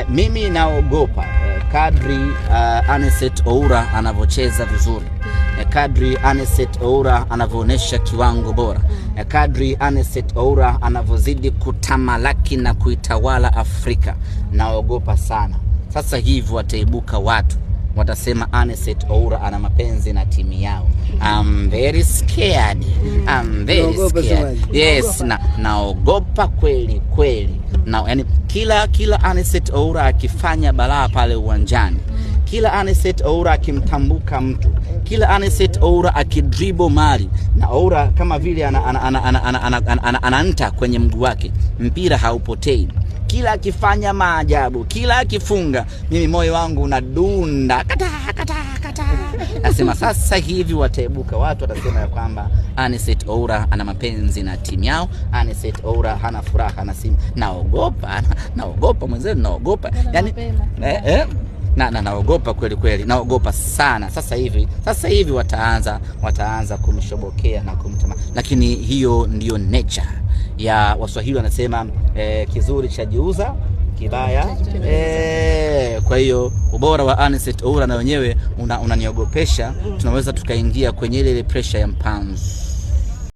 Mimi naogopa kadri Anicet Oura anavyocheza vizuri, kadri Anicet Oura anavyoonyesha kiwango bora, kadri Anicet Oura anavyozidi kutamalaki na kuitawala Afrika, naogopa sana. Sasa hivi wataibuka watu watasema Anicet Oura ana mapenzi na timu yao. I'm very scared. I'm very scared. Yes, naogopa kweli kweli. Yani kila Anicet Oura akifanya balaa pale uwanjani, kila Anicet Oura akimtambuka mtu, kila Anicet Oura akidribble mali, na Oura kama vile anaanta kwenye mguu wake, mpira haupotei. Kila akifanya maajabu, kila akifunga, mimi moyo wangu unadunda kata. Nasema sasa hivi wataibuka watu watasema ya kwamba Anicet Oura ana mapenzi na timu yao, Anicet Oura hana furaha na simu. Naogopa mwenzewe, naogopa. Yani naogopa kweli kweli, naogopa sana. Sasa hivi wataanza kumshobokea na kumtama. Lakini hiyo ndio nature ya Waswahili, wanasema kizuri chajiuza, kibaya kwa hiyo ubora wa Anicet Oura na wenyewe unaniogopesha. Tunaweza tukaingia kwenye ile pressure ya mpanzu.